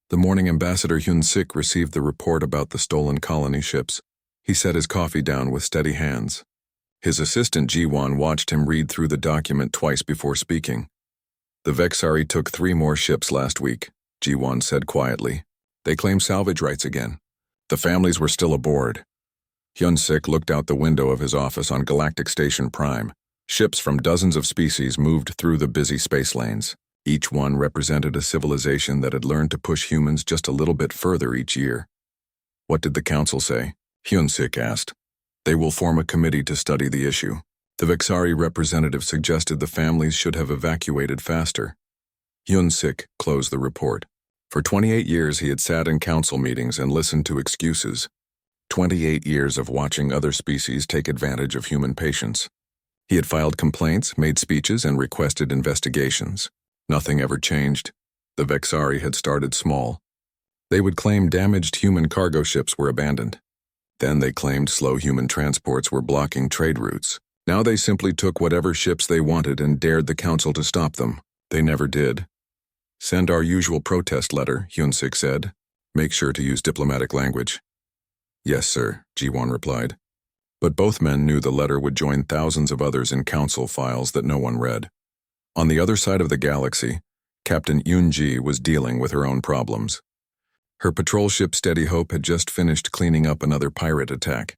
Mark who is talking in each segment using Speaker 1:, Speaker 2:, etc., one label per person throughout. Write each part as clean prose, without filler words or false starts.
Speaker 1: The morning Ambassador Hyun-sik received the report about the stolen colony ships. He set his coffee down with steady hands. His assistant Ji-won watched him read through the document twice before speaking. The Vexari took 3 more ships last week, Ji-won said quietly. They claim salvage rights again. The families were still aboard. Hyun-sik looked out the window of his office on Galactic Station Prime. Ships from dozens of species moved through the busy space lanes. Each one represented a civilization that had learned to push humans just a little bit further each year. What did the council say? Hyun-sik asked. They will form a committee to study the issue. The Vexari representative suggested the families should have evacuated faster. Hyun-sik closed the report. For 28 years he had sat in council meetings and listened to excuses. 28 years of watching other species take advantage of human patience. He had filed complaints, made speeches, and requested investigations. Nothing ever changed. The Vexari had started small. They would claim damaged human cargo ships were abandoned. Then they claimed slow human transports were blocking trade routes. Now they simply took whatever ships they wanted and dared the council to stop them. They never did. Send our usual protest letter, Hyun-sik said. Make sure to use diplomatic language. Yes, sir, Ji-won replied. But both men knew the letter would join thousands of others in council files that no one read. On the other side of the galaxy, Captain Yoon-ji was dealing with her own problems. Her patrol ship Steady Hope had just finished cleaning up another pirate attack.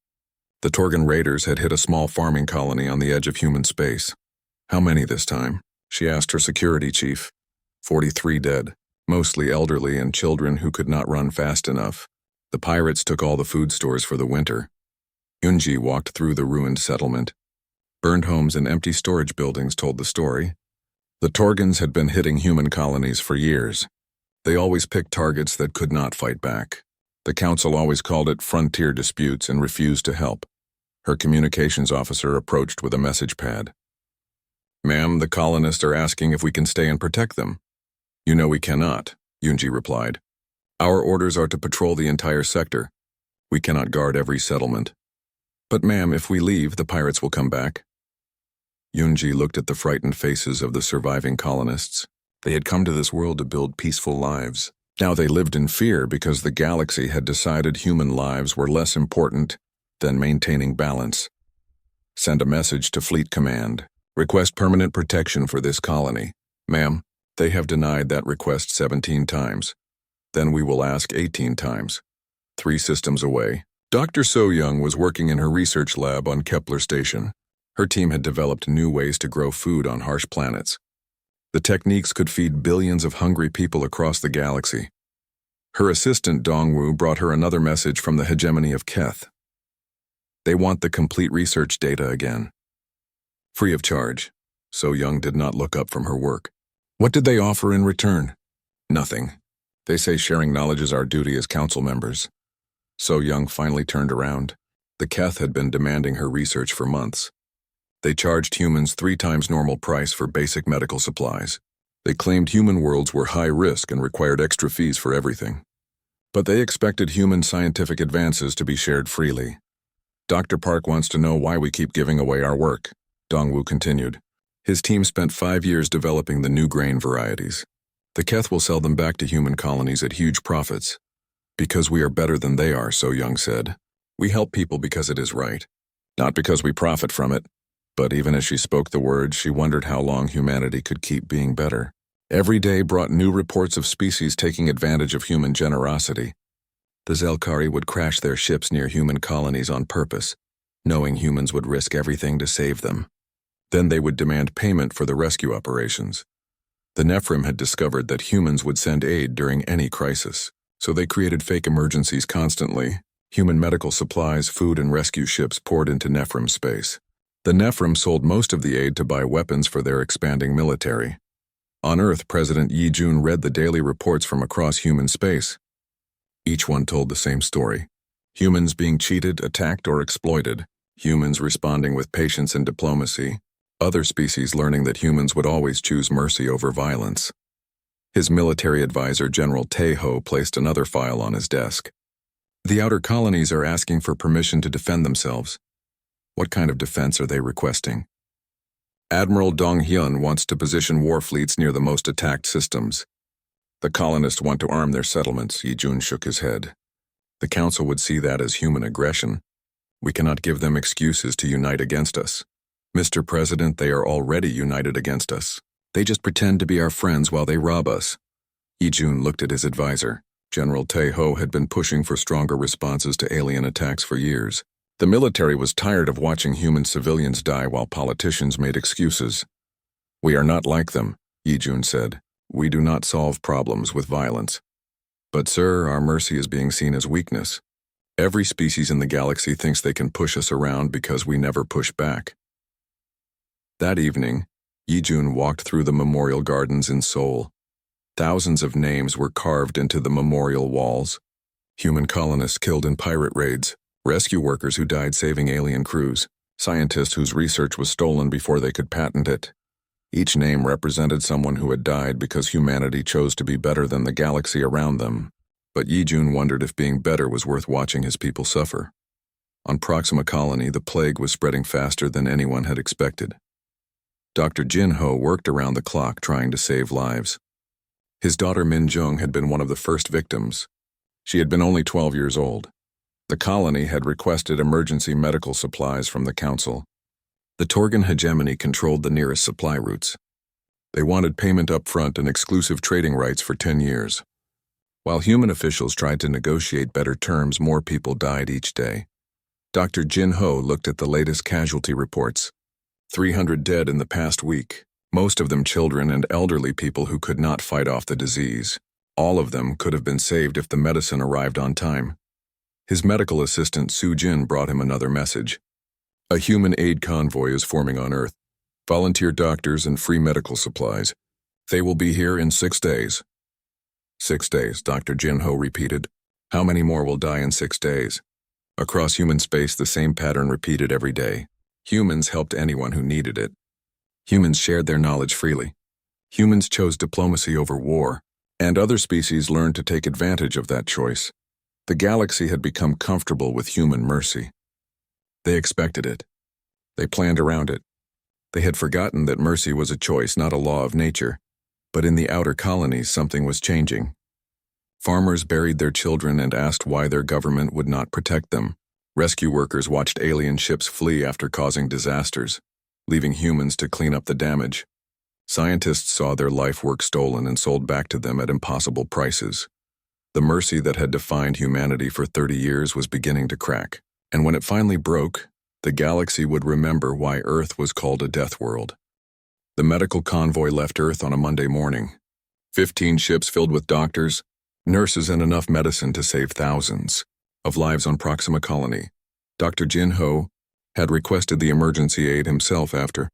Speaker 1: The Torgan raiders had hit a small farming colony on the edge of human space. How many this time? She asked her security chief. 43 dead, mostly elderly and children who could not run fast enough. The pirates took all the food stores for the winter. Yoon-ji walked through the ruined settlement. Burned homes and empty storage buildings told the story. The Torgans had been hitting human colonies for years. They always picked targets that could not fight back. The council always called it frontier disputes and refused to help. Her communications officer approached with a message pad. Ma'am, the colonists are asking if we can stay and protect them. You know we cannot, Yoon-ji replied. Our orders are to patrol the entire sector. We cannot guard every settlement. But ma'am, if we leave, the pirates will come back. Yoon-ji looked at the frightened faces of the surviving colonists. They had come to this world to build peaceful lives. Now they lived in fear because the galaxy had decided human lives were less important than maintaining balance. Send a message to Fleet Command. Request permanent protection for this colony. Ma'am, they have denied that request 17 times. Then we will ask 18 times. 3 systems away. Dr. So-young was working in her research lab on Kepler Station. Her team had developed new ways to grow food on harsh planets. The techniques could feed billions of hungry people across the galaxy. Her assistant Dongwoo brought her another message from the hegemony of Keth. They want the complete research data again. Free of charge. So-young did not look up from her work. What did they offer in return? Nothing. They say sharing knowledge is our duty as council members. So-young finally turned around. The Keth had been demanding her research for months. They charged humans 3 times normal price for basic medical supplies. They claimed human worlds were high risk and required extra fees for everything. But they expected human scientific advances to be shared freely. Dr. Park wants to know why we keep giving away our work, Dongwoo continued. His team spent 5 years developing the new grain varieties. The Keth will sell them back to human colonies at huge profits. Because we are better than they are, So-young said. We help people because it is right. Not because we profit from it. But even as she spoke the words, she wondered how long humanity could keep being better. Every day brought new reports of species taking advantage of human generosity. The Zelkari would crash their ships near human colonies on purpose, knowing humans would risk everything to save them. Then they would demand payment for the rescue operations. The Nephrim had discovered that humans would send aid during any crisis, so they created fake emergencies constantly. Human medical supplies, food, and rescue ships poured into Nephrim space. The Nephrim sold most of the aid to buy weapons for their expanding military. On Earth, President Yi-jun read the daily reports from across human space. Each one told the same story. Humans being cheated, attacked, or exploited. Humans responding with patience and diplomacy. Other species learning that humans would always choose mercy over violence. His military advisor, General Tae-ho, placed another file on his desk. The outer colonies are asking for permission to defend themselves. What kind of defense are they requesting? Admiral Dong-hyun wants to position war fleets near the most attacked systems. The colonists want to arm their settlements, Yi-jun shook his head. The council would see that as human aggression. We cannot give them excuses to unite against us. Mr. President, they are already united against us. They just pretend to be our friends while they rob us. Yi-jun looked at his advisor. General Tae-ho had been pushing for stronger responses to alien attacks for years. The military was tired of watching human civilians die while politicians made excuses. We are not like them, Yi-jun said. We do not solve problems with violence. But sir, our mercy is being seen as weakness. Every species in the galaxy thinks they can push us around because we never push back. That evening, Yi-jun walked through the memorial gardens in Seoul. Thousands of names were carved into the memorial walls. Human colonists killed in pirate raids, rescue workers who died saving alien crews, scientists whose research was stolen before they could patent it. Each name represented someone who had died because humanity chose to be better than the galaxy around them. But Yi-jun wondered if being better was worth watching his people suffer. On Proxima Colony, the plague was spreading faster than anyone had expected. Dr. Jin-ho worked around the clock trying to save lives. His daughter Min-jung had been one of the first victims. She had been only 12 years old. The colony had requested emergency medical supplies from the council. The Torgan hegemony controlled the nearest supply routes. They wanted payment up front and exclusive trading rights for 10 years. While human officials tried to negotiate better terms, more people died each day. Dr. Jin-ho looked at the latest casualty reports. 300 dead in the past week, most of them children and elderly people who could not fight off the disease. All of them could have been saved if the medicine arrived on time. His medical assistant Su-jin brought him another message. A human aid convoy is forming on Earth. Volunteer doctors and free medical supplies. They will be here in 6 days. 6 days, Dr. Jin-ho repeated. How many more will die in 6 days? Across human space, the same pattern repeated every day. Humans helped anyone who needed it. Humans shared their knowledge freely. Humans chose diplomacy over war, and other species learned to take advantage of that choice. The galaxy had become comfortable with human mercy. They expected it. They planned around it. They had forgotten that mercy was a choice, not a law of nature. But in the outer colonies, something was changing. Farmers buried their children and asked why their government would not protect them. Rescue workers watched alien ships flee after causing disasters, leaving humans to clean up the damage. Scientists saw their life work stolen and sold back to them at impossible prices. The mercy that had defined humanity for 30 years was beginning to crack, and when it finally broke, the galaxy would remember why Earth was called a death world. The medical convoy left Earth on a Monday morning. 15 ships filled with doctors, nurses, and enough medicine to save thousands of lives on Proxima Colony. Dr. Jin-ho had requested the emergency aid himself after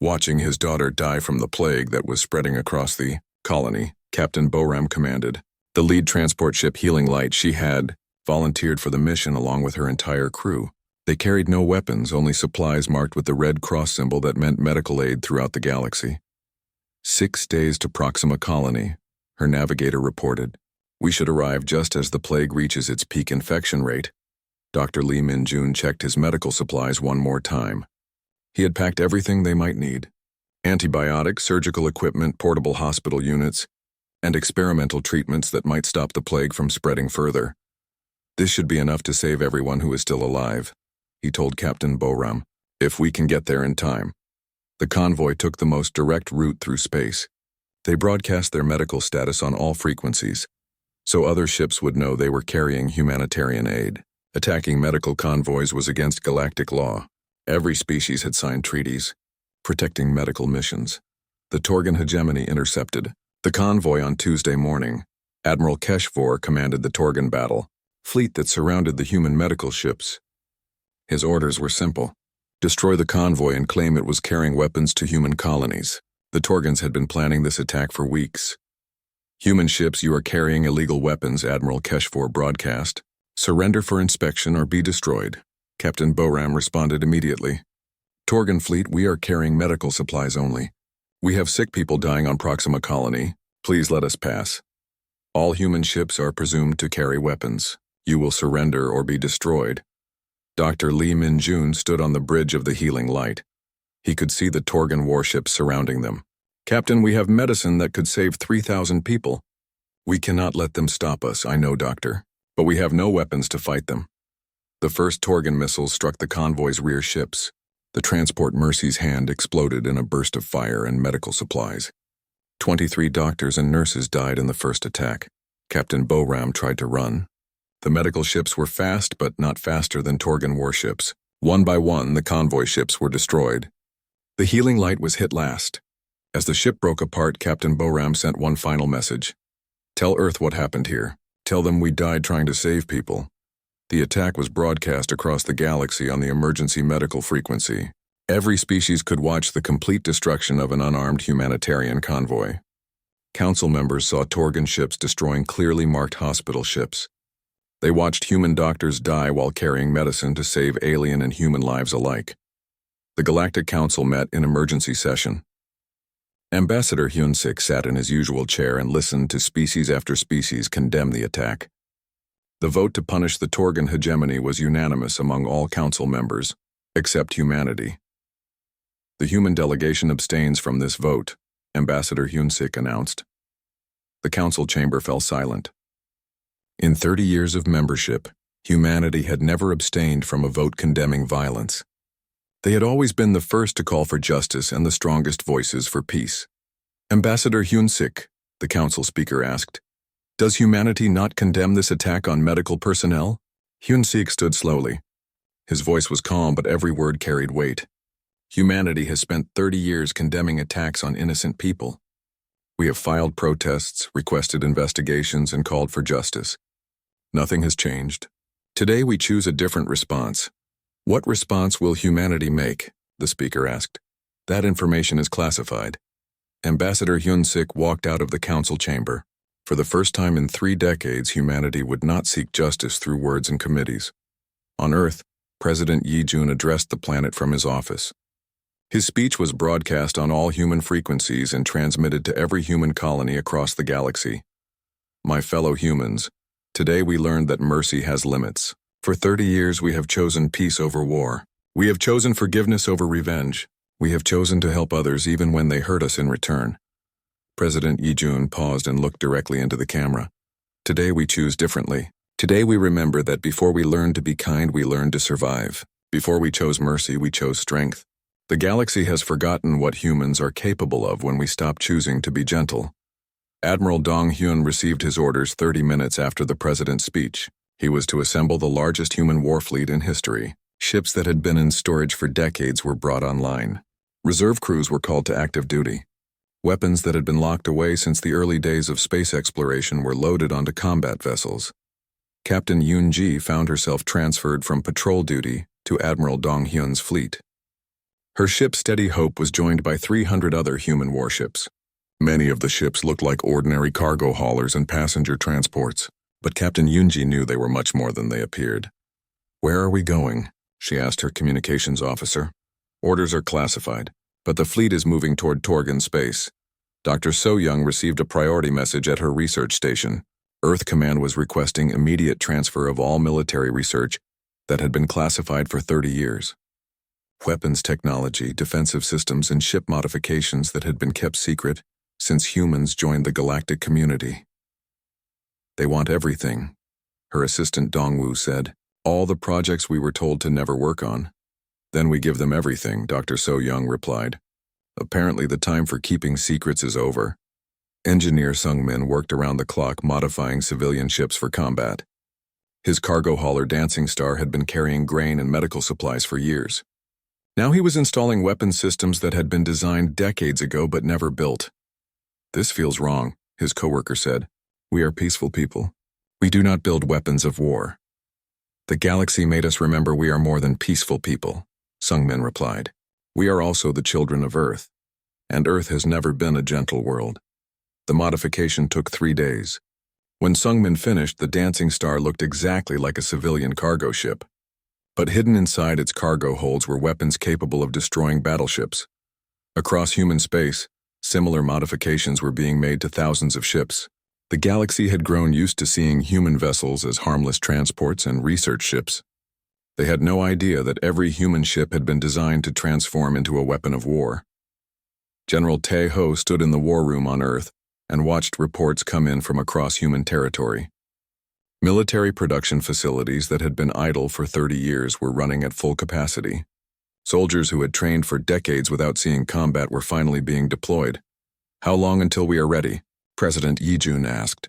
Speaker 1: watching his daughter die from the plague that was spreading across the colony. Captain Boram commanded. The lead transport ship Healing Light, she had volunteered for the mission along with her entire crew. They carried no weapons, only supplies marked with the red cross symbol that meant medical aid throughout the galaxy. 6 days to Proxima Colony, her navigator reported. We should arrive just as the plague reaches its peak infection rate. Dr. Lee Min-jun checked his medical supplies one more time. He had packed everything they might need. Antibiotics, surgical equipment, portable hospital units, and experimental treatments that might stop the plague from spreading further. This should be enough to save everyone who is still alive, he told Captain Boram, if we can get there in time. The convoy took the most direct route through space. They broadcast their medical status on all frequencies, so other ships would know they were carrying humanitarian aid. Attacking medical convoys was against galactic law. Every species had signed treaties protecting medical missions. The Torgan hegemony intercepted the convoy on Tuesday morning. Admiral Keshvor commanded the Torgan battle fleet that surrounded the human medical ships. His orders were simple. Destroy the convoy and claim it was carrying weapons to human colonies. The Torgans had been planning this attack for weeks. Human ships, you are carrying illegal weapons, Admiral Keshvor broadcast. Surrender for inspection or be destroyed. Captain Boram responded immediately. Torgan fleet, we are carrying medical supplies only. We have sick people dying on Proxima Colony. Please let us pass. All human ships are presumed to carry weapons. You will surrender or be destroyed. Dr. Lee Min-jun stood on the bridge of the Healing Light. He could see the Torgan warships surrounding them. Captain, we have medicine that could save 3,000 people. We cannot let them stop us, I know, Doctor. But we have no weapons to fight them. The first Torgan missiles struck the convoy's rear ships. The transport Mercy's hand exploded in a burst of fire and medical supplies. 23 doctors and nurses died in the first attack. Captain Boram tried to run. The medical ships were fast, but not faster than Torgan warships. One by one, the convoy ships were destroyed. The healing light was hit last. As the ship broke apart, Captain Boram sent one final message. Tell Earth what happened here. Tell them we died trying to save people. The attack was broadcast across the galaxy on the emergency medical frequency. Every species could watch the complete destruction of an unarmed humanitarian convoy. Council members saw Torgan ships destroying clearly marked hospital ships. They watched human doctors die while carrying medicine to save alien and human lives alike. The Galactic Council met in emergency session. Ambassador Hyun-sik sat in his usual chair and listened to species after species condemn the attack. The vote to punish the Torgan hegemony was unanimous among all council members, except humanity. The human delegation abstains from this vote, Ambassador Hyun-sik announced. The council chamber fell silent. In 30 years of membership, humanity had never abstained from a vote condemning violence. They had always been the first to call for justice and the strongest voices for peace. Ambassador Hyun-sik, the council speaker asked, does humanity not condemn this attack on medical personnel? Hyun-sik stood slowly. His voice was calm, but every word carried weight. Humanity has spent 30 years condemning attacks on innocent people. We have filed protests, requested investigations, and called for justice. Nothing has changed. Today we choose a different response. What response will humanity make? The speaker asked. That information is classified. Ambassador Hyun-sik walked out of the council chamber. For the first time in 3 decades, humanity would not seek justice through words and committees. On Earth, President Yi-jun addressed the planet from his office. His speech was broadcast on all human frequencies and transmitted to every human colony across the galaxy. My fellow humans, today we learned that mercy has limits. For 30 years we have chosen peace over war. We have chosen forgiveness over revenge. We have chosen to help others even when they hurt us in return. President Yi-jun paused and looked directly into the camera. Today we choose differently. Today we remember that before we learned to be kind, we learned to survive. Before we chose mercy, we chose strength. The galaxy has forgotten what humans are capable of when we stop choosing to be gentle. Admiral Dong-hyun received his orders 30 minutes after the president's speech. He was to assemble the largest human war fleet in history. Ships that had been in storage for decades were brought online. Reserve crews were called to active duty. Weapons that had been locked away since the early days of space exploration were loaded onto combat vessels. Captain Yoon-ji found herself transferred from patrol duty to Admiral Dong-hyun's fleet. Her ship Steady Hope was joined by 300 other human warships. Many of the ships looked like ordinary cargo haulers and passenger transports, but Captain Yoon-ji knew they were much more than they appeared. Where are we going? She asked her communications officer. Orders are classified, but the fleet is moving toward Torgan space. Dr. So-young received a priority message at her research station. Earth Command was requesting immediate transfer of all military research that had been classified for 30 years. Weapons technology, defensive systems, and ship modifications that had been kept secret since humans joined the galactic community. They want everything, her assistant Dongwoo said. All the projects we were told to never work on. Then we give them everything, Dr. So-young replied. Apparently the time for keeping secrets is over. Engineer Sung-min worked around the clock modifying civilian ships for combat. His cargo hauler Dancing Star had been carrying grain and medical supplies for years. Now he was installing weapon systems that had been designed decades ago but never built. This feels wrong, his coworker said. We are peaceful people. We do not build weapons of war. The galaxy made us remember we are more than peaceful people, Sung-min replied. We are also the children of Earth, and Earth has never been a gentle world. The modification took 3 days. When Sung-min finished, the Dancing Star looked exactly like a civilian cargo ship. But hidden inside its cargo holds were weapons capable of destroying battleships. Across human space, similar modifications were being made to thousands of ships. The galaxy had grown used to seeing human vessels as harmless transports and research ships. They had no idea that every human ship had been designed to transform into a weapon of war. General Tae-ho stood in the war room on Earth, and watched reports come in from across human territory. Military production facilities that had been idle for 30 years were running at full capacity. Soldiers who had trained for decades without seeing combat were finally being deployed. "How long until we are ready?" President Yijun asked.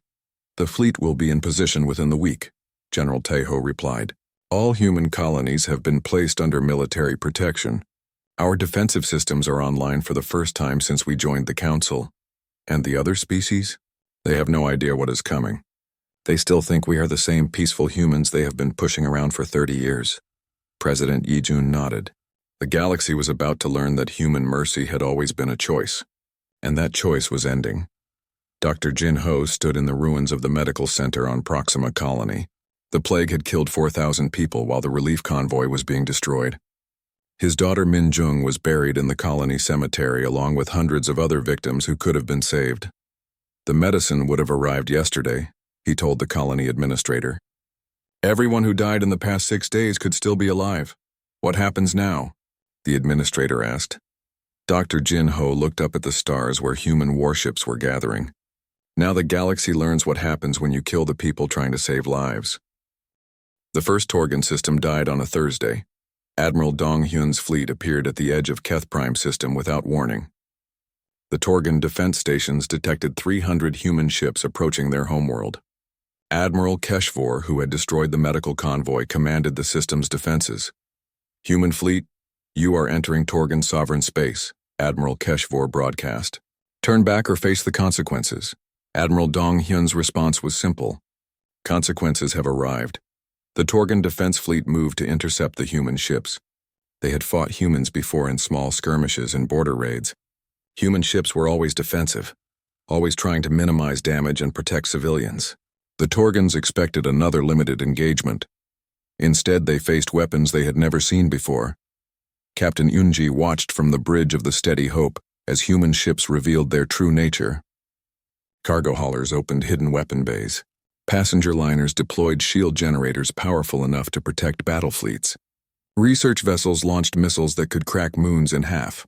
Speaker 1: "The fleet will be in position within the week," General Tejo replied. "All human colonies have been placed under military protection. Our defensive systems are online for the first time since we joined the Council. And the other species? They have no idea what is coming. They still think we are the same peaceful humans they have been pushing around for 30 years. President Yijun nodded. The galaxy was about to learn that human mercy had always been a choice, and that choice was ending. Dr. Jin Ho stood in the ruins of the medical center on Proxima Colony. The plague had killed 4,000 people while the relief convoy was being destroyed. His daughter Min Jung was buried in the colony cemetery along with hundreds of other victims who could have been saved. The medicine would have arrived yesterday, he told the colony administrator. Everyone who died in the past 6 days could still be alive. What happens now? The administrator asked. Dr. Jin Ho looked up at the stars where human warships were gathering. Now the galaxy learns what happens when you kill the people trying to save lives. The first Torgan system died on a Thursday. Admiral Dong Hyun's fleet appeared at the edge of Keth Prime system without warning. The Torgan defense stations detected 300 human ships approaching their homeworld. Admiral Keshvor, who had destroyed the medical convoy, commanded the system's defenses. "Human fleet, you are entering Torgan sovereign space," Admiral Keshvor broadcast. "Turn back or face the consequences." Admiral Dong Hyun's response was simple. Consequences have arrived. The Torgan defense fleet moved to intercept the human ships. They had fought humans before in small skirmishes and border raids. Human ships were always defensive, always trying to minimize damage and protect civilians. The Torgans expected another limited engagement. Instead, they faced weapons they had never seen before. Captain Yunji watched from the bridge of the Steady Hope as human ships revealed their true nature. Cargo haulers opened hidden weapon bays. Passenger liners deployed shield generators powerful enough to protect battle fleets. Research vessels launched missiles that could crack moons in half.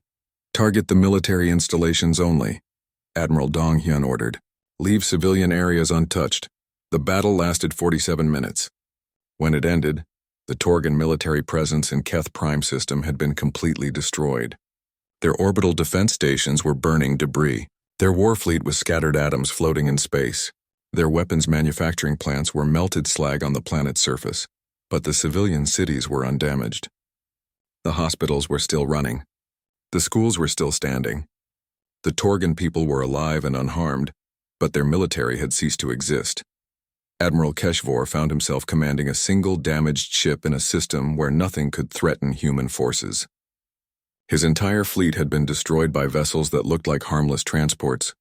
Speaker 1: "Target the military installations only," Admiral Dong Hyun ordered. "Leave civilian areas untouched." The battle lasted 47 minutes. When it ended, the Torgan military presence in Keth Prime system had been completely destroyed. Their orbital defense stations were burning debris. Their warfleet was scattered atoms floating in space. Their weapons manufacturing plants were melted slag on the planet's surface, but the civilian cities were undamaged. The hospitals were still running. The schools were still standing. The Torgan people were alive and unharmed, but their military had ceased to exist. Admiral Keshvor found himself commanding a single damaged ship in a system where nothing could threaten human forces. His entire fleet had been destroyed by vessels that looked like harmless transports.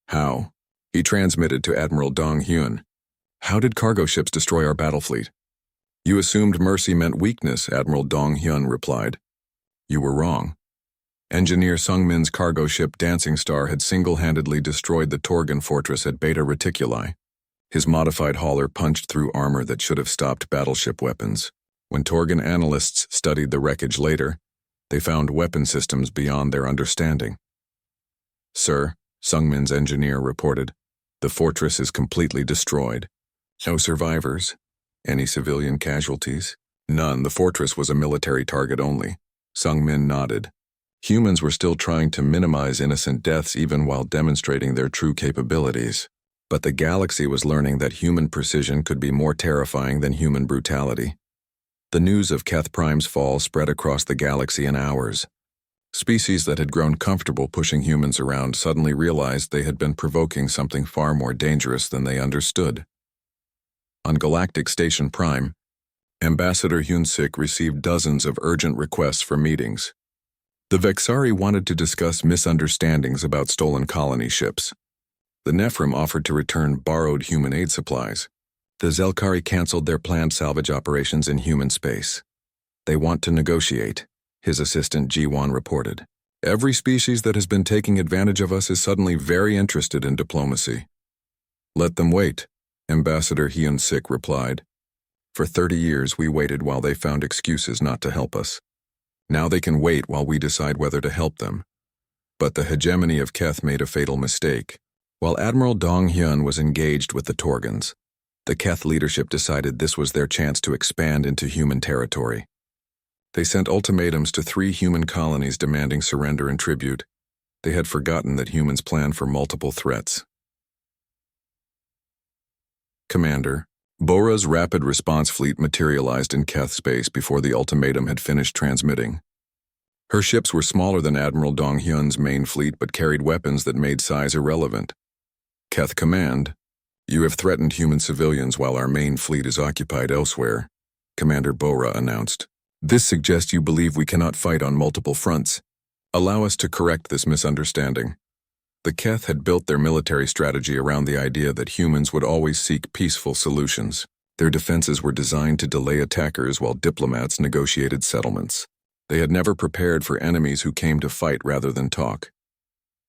Speaker 1: How? He transmitted to Admiral Dong Hyun. "How did cargo ships destroy our battle fleet?" "You assumed mercy meant weakness," Admiral Dong Hyun replied. "You were wrong. Engineer Sung Min's cargo ship Dancing Star had single-handedly destroyed the Torgan fortress at Beta Reticuli. His modified hauler punched through armor that should have stopped battleship weapons. When Torgan analysts studied the wreckage later, they found weapon systems beyond their understanding. "Sir," Sung Min's engineer reported, "the fortress is completely destroyed. No survivors. Any civilian casualties?" "None. The fortress was a military target only." Sung Min nodded. Humans were still trying to minimize innocent deaths even while demonstrating their true capabilities. But the galaxy was learning that human precision could be more terrifying than human brutality. The news of Keth Prime's fall spread across the galaxy in hours. Species that had grown comfortable pushing humans around suddenly realized they had been provoking something far more dangerous than they understood. On Galactic Station Prime, Ambassador Hyun-sik received dozens of urgent requests for meetings. The Vexari wanted to discuss misunderstandings about stolen colony ships. The Nephrim offered to return borrowed human aid supplies. The Zelkari canceled their planned salvage operations in human space. "They want to negotiate," his assistant Ji-won reported. "Every species that has been taking advantage of us is suddenly very interested in diplomacy." "Let them wait," Ambassador Hyun-sik replied. "For 30 years we waited while they found excuses not to help us. Now they can wait while we decide whether to help them. But the hegemony of Keth made a fatal mistake. While Admiral Dong Hyun was engaged with the Torgans, the Keth leadership decided this was their chance to expand into human territory. They sent ultimatums to 3 human colonies demanding surrender and tribute. They had forgotten that humans plan for multiple threats. Commander, Bora's rapid response fleet materialized in Keth space before the ultimatum had finished transmitting. Her ships were smaller than Admiral Dong Hyun's main fleet but carried weapons that made size irrelevant. Keth Command, you have threatened human civilians while our main fleet is occupied elsewhere, Commander Bora announced. This suggests you believe we cannot fight on multiple fronts. Allow us to correct this misunderstanding. The Keth had built their military strategy around the idea that humans would always seek peaceful solutions. Their defenses were designed to delay attackers while diplomats negotiated settlements. They had never prepared for enemies who came to fight rather than talk.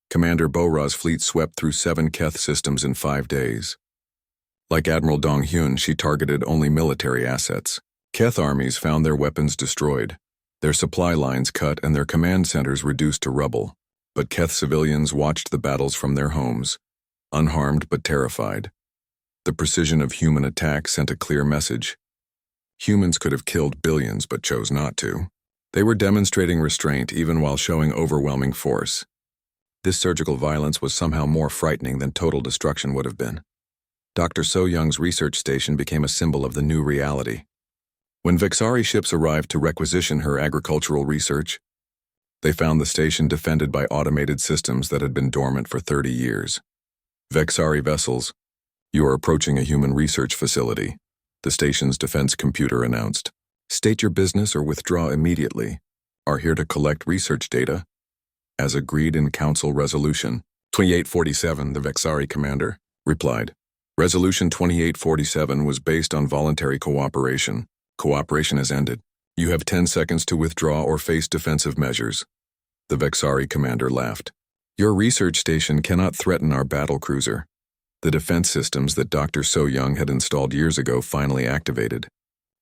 Speaker 1: Commander Bora's fleet swept through 7 Keth systems in 5 days. Like Admiral Dong Hyun, she targeted only military assets. Keth armies found their weapons destroyed, their supply lines cut, and their command centers reduced to rubble. But Keth civilians watched the battles from their homes, unharmed but terrified. The precision of human attack sent a clear message. Humans could have killed billions but chose not to. They were demonstrating restraint even while showing overwhelming force. This surgical violence was somehow more frightening than total destruction would have been. Dr. So Young's research station became a symbol of the new reality. When Vexari ships arrived to requisition her agricultural research, they found the station defended by automated systems that had been dormant for 30 years. Vexari vessels, you are approaching a human research facility, the station's defense computer announced. State your business or withdraw immediately. Are here to collect research data. As agreed in Council Resolution 2847, the Vexari commander replied. Resolution 2847 was based on voluntary cooperation. Cooperation has ended. You have 10 seconds to withdraw or face defensive measures. The Vexari commander laughed. Your research station cannot threaten our battle cruiser. The defense systems that Dr. So Young had installed years ago finally activated.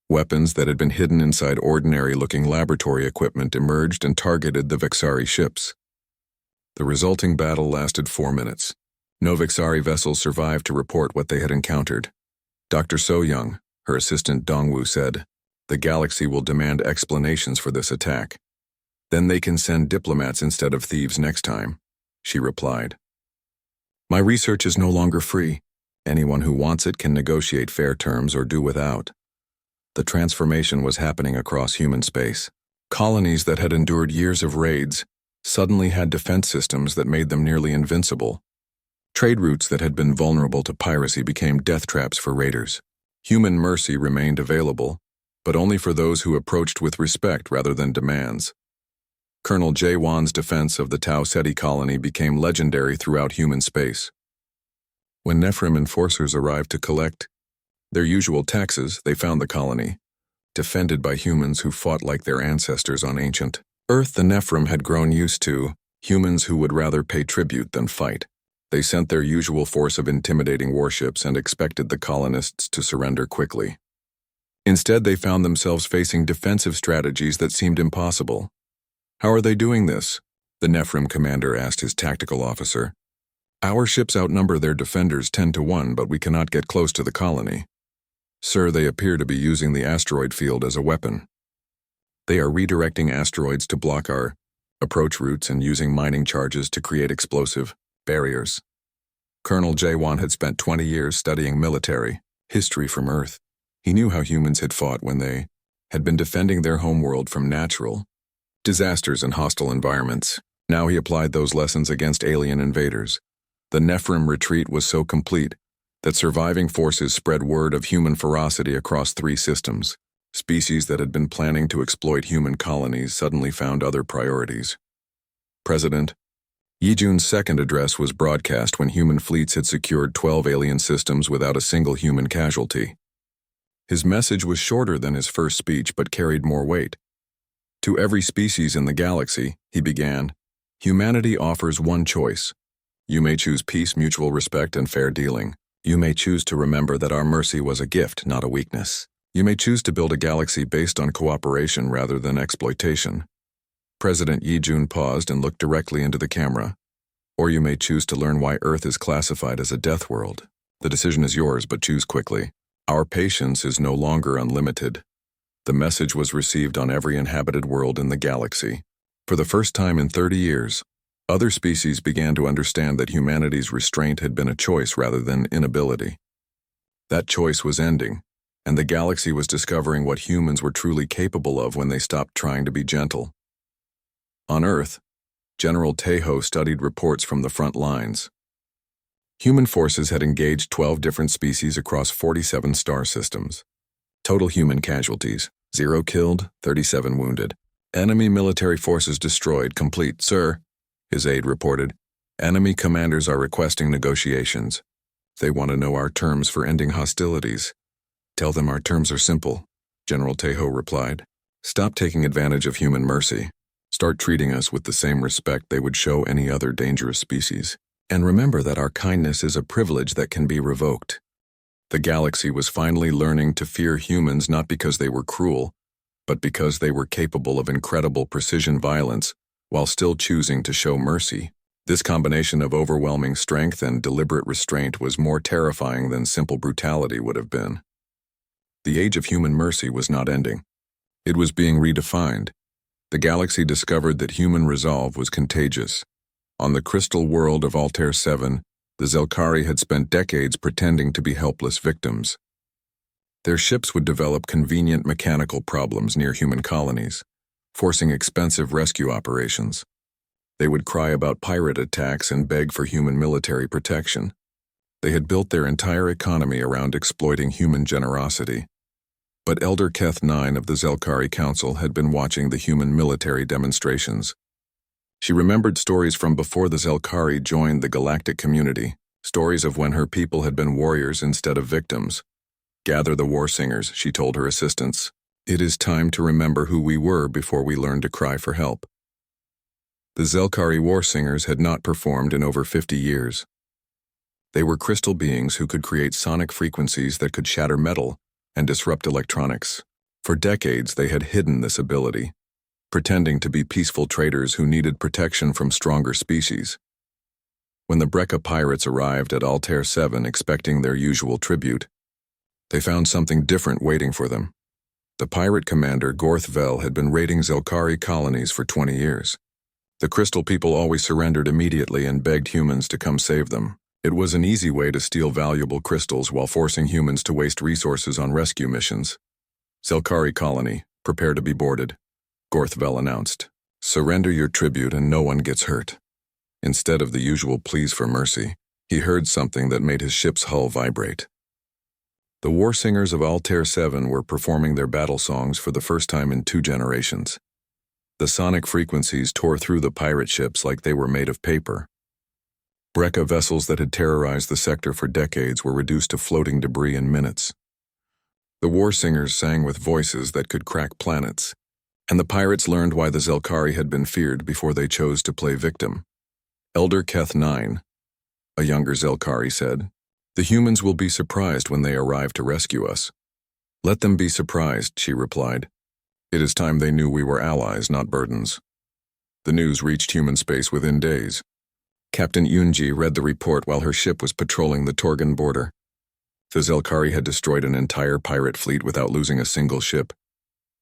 Speaker 1: Weapons that had been hidden inside ordinary-looking laboratory equipment emerged and targeted the Vexari ships. The resulting battle lasted 4 minutes. No Vexari vessels survived to report what they had encountered. Dr. So Young, her assistant Dongwoo, said, the galaxy will demand explanations for this attack. Then they can send diplomats instead of thieves next time, she replied. My research is no longer free. Anyone who wants it can negotiate fair terms or do without. The transformation was happening across human space. Colonies that had endured years of raids suddenly had defense systems that made them nearly invincible. Trade routes that had been vulnerable to piracy became death traps for raiders. Human mercy remained available, but only for those who approached with respect rather than demands. Colonel Jae-won's defense of the Tau Ceti colony became legendary throughout human space. When Nephilim enforcers arrived to collect their usual taxes, they found the colony defended by humans who fought like their ancestors on ancient Earth. The Nephilim had grown used to humans who would rather pay tribute than fight. They sent their usual force of intimidating warships and expected the colonists to surrender quickly. Instead, they found themselves facing defensive strategies that seemed impossible. How are they doing this? The Nephilim commander asked his tactical officer. Our ships outnumber their defenders 10 to 1, but we cannot get close to the colony. Sir, they appear to be using the asteroid field as a weapon. They are redirecting asteroids to block our approach routes and using mining charges to create explosive barriers. Colonel Jae-won had spent 20 years studying military history from Earth. He knew how humans had fought when they had been defending their homeworld from natural disasters and hostile environments. Now he applied those lessons against alien invaders. The Nephilim retreat was so complete that surviving forces spread word of human ferocity across 3 systems. Species that had been planning to exploit human colonies suddenly found other priorities. President Yijun's second address was broadcast when human fleets had secured 12 alien systems without a single human casualty. His message was shorter than his first speech but carried more weight. To every species in the galaxy, he began, humanity offers one choice. You may choose peace, mutual respect, and fair dealing. You may choose to remember that our mercy was a gift, not a weakness. You may choose to build a galaxy based on cooperation rather than exploitation. President Yijun paused and looked directly into the camera. Or you may choose to learn why Earth is classified as a death world. The decision is yours, but choose quickly. Our patience is no longer unlimited. The message was received on every inhabited world in the galaxy. For the first time in 30 years, other species began to understand that humanity's restraint had been a choice rather than inability. That choice was ending, and the galaxy was discovering what humans were truly capable of when they stopped trying to be gentle. On Earth, General Tejo studied reports from the front lines. Human forces had engaged 12 different species across 47 star systems. Total human casualties: 0 killed, 37 wounded. Enemy military forces destroyed. Complete, sir, his aide reported. Enemy commanders are requesting negotiations. They want to know our terms for ending hostilities. Tell them our terms are simple, General Tejo replied. Stop taking advantage of human mercy. Start treating us with the same respect they would show any other dangerous species. And remember that our kindness is a privilege that can be revoked. The galaxy was finally learning to fear humans not because they were cruel, but because they were capable of incredible precision violence while still choosing to show mercy. This combination of overwhelming strength and deliberate restraint was more terrifying than simple brutality would have been. The age of human mercy was not ending. It was being redefined. The galaxy discovered that human resolve was contagious. On the crystal world of Altair 7, the Zelkari had spent decades pretending to be helpless victims. Their ships would develop convenient mechanical problems near human colonies, forcing expensive rescue operations. They would cry about pirate attacks and beg for human military protection. They had built their entire economy around exploiting human generosity. But Elder Keth 9 of the Zelkari Council had been watching the human military demonstrations. She remembered stories from before the Zelkari joined the galactic community, stories of when her people had been warriors instead of victims. Gather the war singers, she told her assistants. It is time to remember who we were before we learned to cry for help. The Zelkari war singers had not performed in over 50 years. They were crystal beings who could create sonic frequencies that could shatter metal and disrupt electronics. For decades, they had hidden this ability, pretending to be peaceful traders who needed protection from stronger species. When the Brekka pirates arrived at Altair 7 expecting their usual tribute, they found something different waiting for them. The pirate commander, Gorth Vel, had been raiding Zelkari colonies for 20 years. The Crystal people always surrendered immediately and begged humans to come save them. It was an easy way to steal valuable crystals while forcing humans to waste resources on rescue missions. Zelkari colony, prepare to be boarded, Gorth Vel announced. Surrender your tribute and no one gets hurt. Instead of the usual pleas for mercy, he heard something that made his ship's hull vibrate. The war singers of Altair 7 were performing their battle songs for the first time in 2 generations. The sonic frequencies tore through the pirate ships like they were made of paper. Brekka vessels that had terrorized the sector for decades were reduced to floating debris in minutes. The war singers sang with voices that could crack planets, and the pirates learned why the Zelkari had been feared before they chose to play victim. Elder Keth 9, a younger Zelkari, said, "The humans will be surprised when they arrive to rescue us." "Let them be surprised," she replied. "It is time they knew we were allies, not burdens." The news reached human space within days. Captain Yunji read the report while her ship was patrolling the Torgan border. The Zelkari had destroyed an entire pirate fleet without losing a single ship.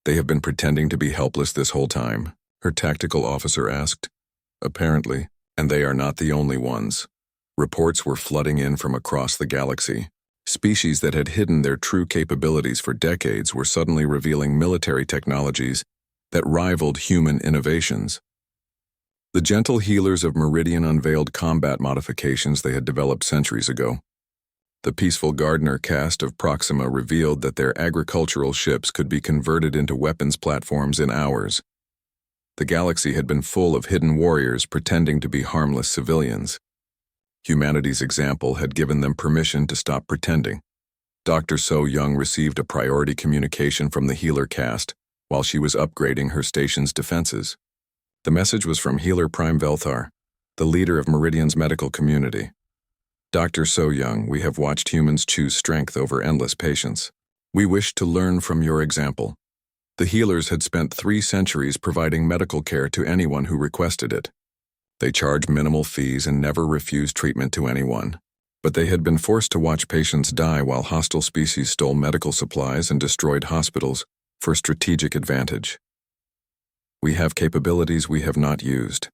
Speaker 1: "They have been pretending to be helpless this whole time," her tactical officer asked. "Apparently, and they are not the only ones." Reports were flooding in from across the galaxy. Species that had hidden their true capabilities for decades were suddenly revealing military technologies that rivaled human innovations. The gentle healers of Meridian unveiled combat modifications they had developed centuries ago. The peaceful gardener caste of Proxima revealed that their agricultural ships could be converted into weapons platforms in hours. The galaxy had been full of hidden warriors pretending to be harmless civilians. Humanity's example had given them permission to stop pretending. Dr. So Young received a priority communication from the healer caste while she was upgrading her station's defenses. The message was from Healer Prime Velthar, the leader of Meridian's medical community. "Dr. So Young, we have watched humans choose strength over endless patience. We wish to learn from your example." The healers had spent 3 centuries providing medical care to anyone who requested it. They charge minimal fees and never refuse treatment to anyone. But they had been forced to watch patients die while hostile species stole medical supplies and destroyed hospitals for strategic advantage. We have capabilities we have not used.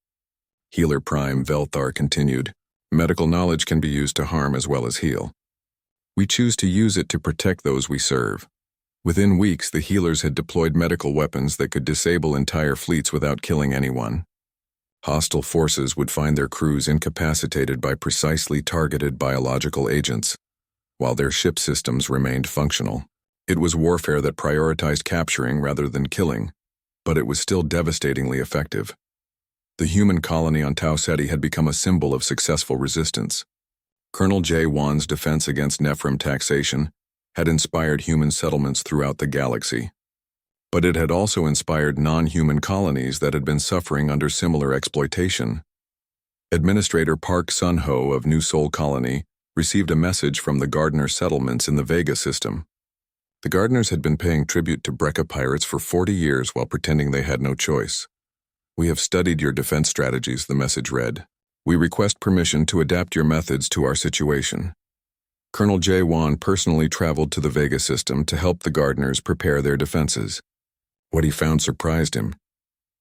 Speaker 1: Healer Prime Velthar continued. Medical knowledge can be used to harm as well as heal. We choose to use it to protect those we serve. Within weeks, the healers had deployed medical weapons that could disable entire fleets without killing anyone. Hostile forces would find their crews incapacitated by precisely targeted biological agents, while their ship systems remained functional. It was warfare that prioritized capturing rather than killing, but it was still devastatingly effective. The human colony on Tau Ceti had become a symbol of successful resistance. Colonel J. Wan's defense against Nephrim taxation had inspired human settlements throughout the galaxy. But it had also inspired non-human colonies that had been suffering under similar exploitation. Administrator Park Sun-ho of New Sol Colony received a message from the Gardener settlements in the Vega system. The Gardeners had been paying tribute to Brekka pirates for 40 years while pretending they had no choice. We have studied your defense strategies, the message read. We request permission to adapt your methods to our situation. Colonel J. Wan personally traveled to the Vega system to help the Gardeners prepare their defenses. What he found surprised him.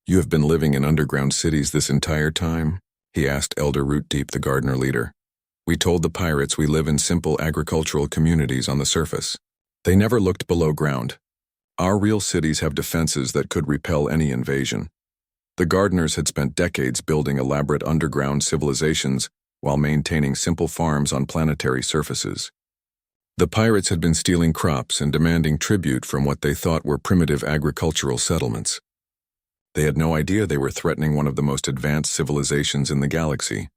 Speaker 1: You have been living in underground cities this entire time? He asked Elder Rootdeep, the Gardener leader. We told the pirates we live in simple agricultural communities on the surface. They never looked below ground. Our real cities have defenses that could repel any invasion. The Gardeners had spent decades building elaborate underground civilizations while maintaining simple farms on planetary surfaces. The pirates had been stealing crops and demanding tribute from what they thought were primitive agricultural settlements. They had no idea they were threatening one of the most advanced civilizations in the galaxy.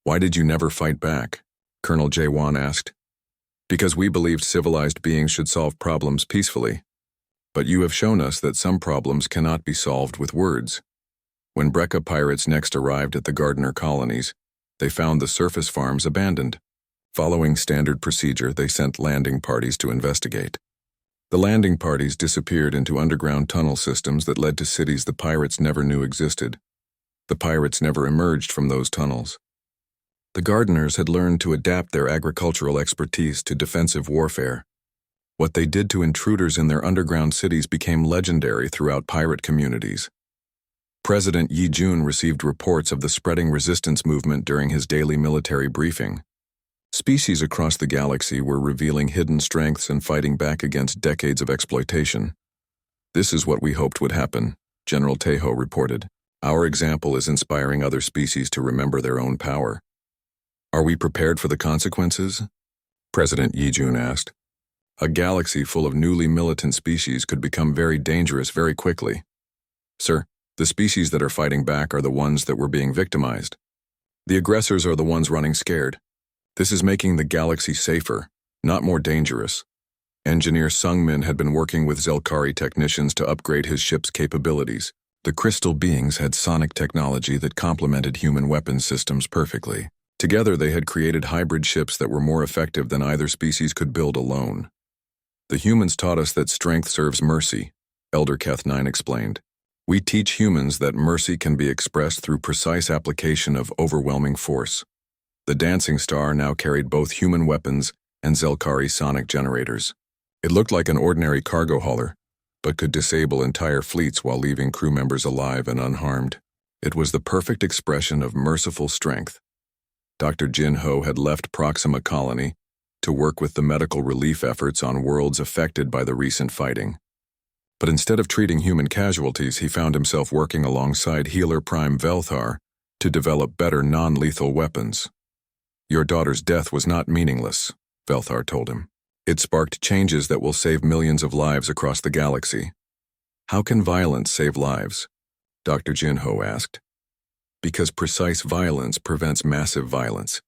Speaker 1: Why did you never fight back? Colonel J. Wan asked. Because we believed civilized beings should solve problems peacefully. But you have shown us that some problems cannot be solved with words. When Brekka pirates next arrived at the Gardener colonies, they found the surface farms abandoned. Following standard procedure, they sent landing parties to investigate. The landing parties disappeared into underground tunnel systems that led to cities the pirates never knew existed. The pirates never emerged from those tunnels. The Gardeners had learned to adapt their agricultural expertise to defensive warfare. What they did to intruders in their underground cities became legendary throughout pirate communities. President Yi Jun received reports of the spreading resistance movement during his daily military briefing. Species across the galaxy were revealing hidden strengths and fighting back against decades of exploitation. This is what we hoped would happen, General Tejo reported. Our example is inspiring other species to remember their own power. Are we prepared for the consequences? President Yi Jun asked. A galaxy full of newly militant species could become very dangerous very quickly. Sir, the species that are fighting back are the ones that were being victimized. The aggressors are the ones running scared. This is making the galaxy safer, not more dangerous. Engineer Sungmin had been working with Zelkari technicians to upgrade his ship's capabilities. The crystal beings had sonic technology that complemented human weapons systems perfectly. Together they had created hybrid ships that were more effective than either species could build alone. The humans taught us that strength serves mercy, Elder Keth9 explained. We teach humans that mercy can be expressed through precise application of overwhelming force. The Dancing Star now carried both human weapons and Zelkari sonic generators. It looked like an ordinary cargo hauler, but could disable entire fleets while leaving crew members alive and unharmed. It was the perfect expression of merciful strength. Dr. Jin Ho had left Proxima Colony to work with the medical relief efforts on worlds affected by the recent fighting. But instead of treating human casualties, he found himself working alongside Healer Prime Velthar to develop better non-lethal weapons. Your daughter's death was not meaningless, Velthar told him. It sparked changes that will save millions of lives across the galaxy. How can violence save lives? Dr. Jin Ho asked. Because precise violence prevents massive violence.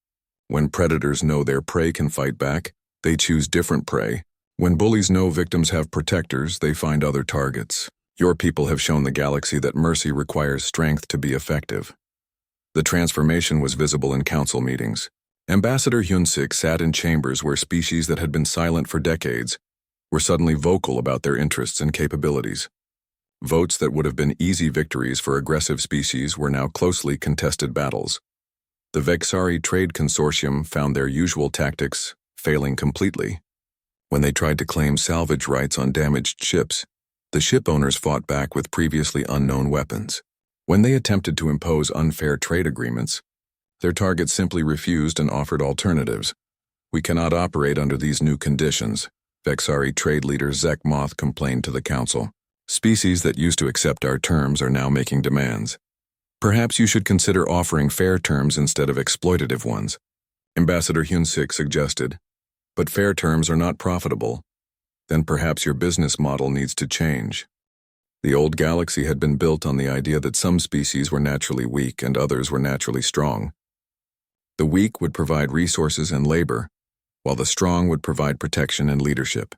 Speaker 1: When predators know their prey can fight back, they choose different prey. When bullies know victims have protectors, they find other targets. Your people have shown the galaxy that mercy requires strength to be effective. The transformation was visible in council meetings. Ambassador Hyun-sik sat in chambers where species that had been silent for decades were suddenly vocal about their interests and capabilities. Votes that would have been easy victories for aggressive species were now closely contested battles. The Vexari Trade Consortium found their usual tactics failing completely. When they tried to claim salvage rights on damaged ships, the ship owners fought back with previously unknown weapons. When they attempted to impose unfair trade agreements, their targets simply refused and offered alternatives. "We cannot operate under these new conditions," Vexari trade leader Zek Moth complained to the council. "Species that used to accept our terms are now making demands. Perhaps you should consider offering fair terms instead of exploitative ones," Ambassador Hyun-sik suggested. "But fair terms are not profitable. Then perhaps your business model needs to change." The old galaxy had been built on the idea that some species were naturally weak and others were naturally strong. The weak would provide resources and labor, while the strong would provide protection and leadership.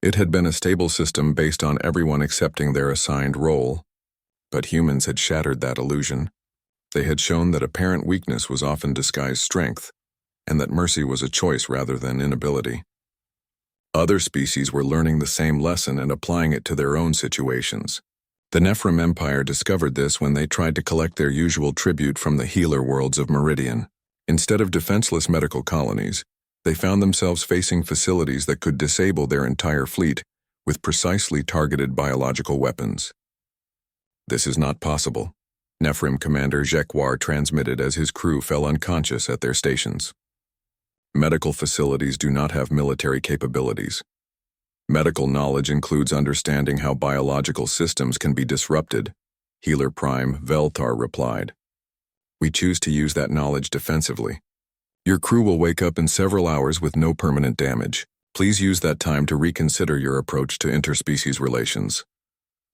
Speaker 1: It had been a stable system based on everyone accepting their assigned role, but humans had shattered that illusion. They had shown that apparent weakness was often disguised strength, and that mercy was a choice rather than inability. Other species were learning the same lesson and applying it to their own situations. The Nephrim Empire discovered this when they tried to collect their usual tribute from the healer worlds of Meridian. Instead of defenseless medical colonies, they found themselves facing facilities that could disable their entire fleet with precisely targeted biological weapons. "This is not possible," Nephrim Commander Jekwar transmitted as his crew fell unconscious at their stations. "Medical facilities do not have military capabilities. Medical knowledge includes understanding how biological systems can be disrupted," Healer Prime Velthar replied. "We choose to use that knowledge defensively. Your crew will wake up in several hours with no permanent damage. Please use that time to reconsider your approach to interspecies relations."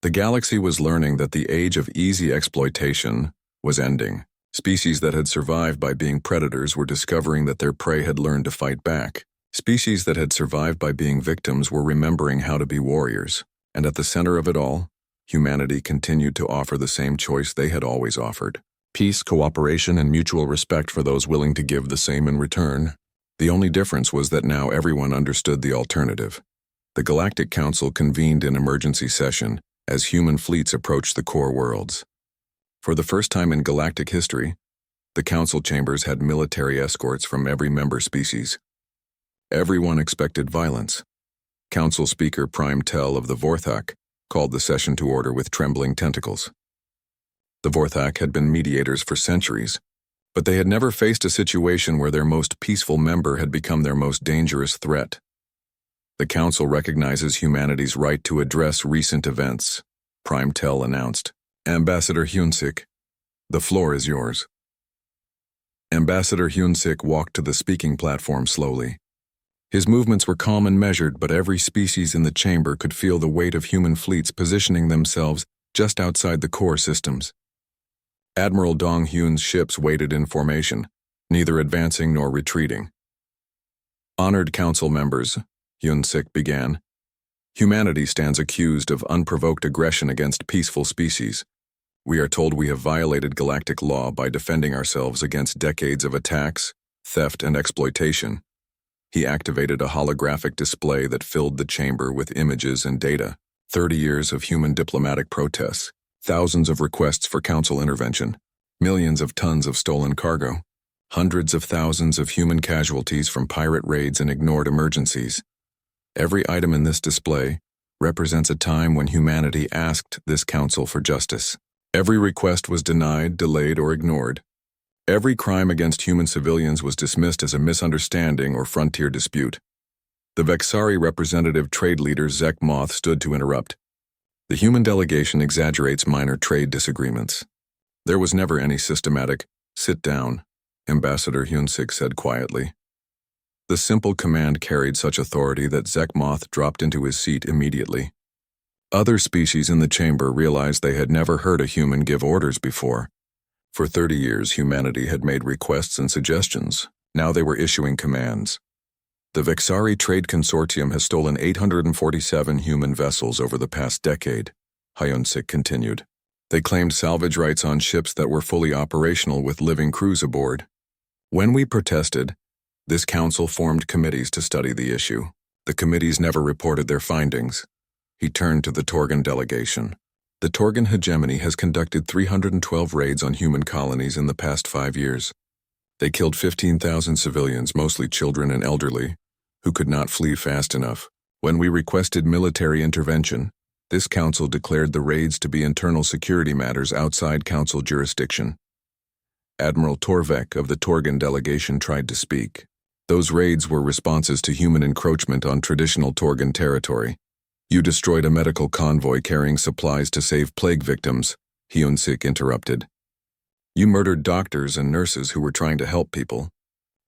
Speaker 1: The galaxy was learning that the age of easy exploitation was ending. Species that had survived by being predators were discovering that their prey had learned to fight back. Species that had survived by being victims were remembering how to be warriors. And at the center of it all, humanity continued to offer the same choice they had always offered: peace, cooperation, and mutual respect for those willing to give the same in return. The only difference was that now everyone understood the alternative. The Galactic Council convened an emergency session as human fleets approached the core worlds. For the first time in galactic history, the council chambers had military escorts from every member species. Everyone expected violence. Council Speaker Prime Tel of the Vorthak called the session to order with trembling tentacles. The Vorthak had been mediators for centuries, but they had never faced a situation where their most peaceful member had become their most dangerous threat. "The Council recognizes humanity's right to address recent events," Prime Tel announced. "Ambassador Hyun-sik, the floor is yours." Ambassador Hyun-sik walked to the speaking platform slowly. His movements were calm and measured, but every species in the chamber could feel the weight of human fleets positioning themselves just outside the core systems. Admiral Dong Hyun's ships waited in formation, neither advancing nor retreating. "Honored council members," Hyun-sik began, "humanity stands accused of unprovoked aggression against peaceful species. We are told we have violated galactic law by defending ourselves against decades of attacks, theft, and exploitation." He activated a holographic display that filled the chamber with images and data. 30 years of human diplomatic protests, thousands of requests for council intervention, millions of tons of stolen cargo, hundreds of thousands of human casualties from pirate raids and ignored emergencies. Every item in this display represents a time when humanity asked this council for justice. Every request was denied, delayed, or ignored. Every crime against human civilians was dismissed as a misunderstanding or frontier dispute. The Vexari representative trade leader Zek Moth stood to interrupt. "The human delegation exaggerates minor trade disagreements. There was never any systematic, 'sit down,'" Ambassador Hyun-sik said quietly. The simple command carried such authority that Zek Moth dropped into his seat immediately. Other species in the chamber realized they had never heard a human give orders before. For 30 years, humanity had made requests and suggestions. Now they were issuing commands. "The Vexari Trade Consortium has stolen 847 human vessels over the past decade," Hyun-sik continued. "They claimed salvage rights on ships that were fully operational with living crews aboard. When we protested, this council formed committees to study the issue. The committees never reported their findings." He turned to the Torgan delegation. The Torgan hegemony has conducted 312 raids on human colonies in the past 5 years. They killed 15,000 civilians, mostly children and elderly, who could not flee fast enough. When we requested military intervention, this council declared the raids to be internal security matters outside council jurisdiction. Admiral Torvek of the Torgan delegation tried to speak. Those raids were responses to human encroachment on traditional Torgan territory. You destroyed a medical convoy carrying supplies to save plague victims, Hyun-sik interrupted. You murdered doctors and nurses who were trying to help people.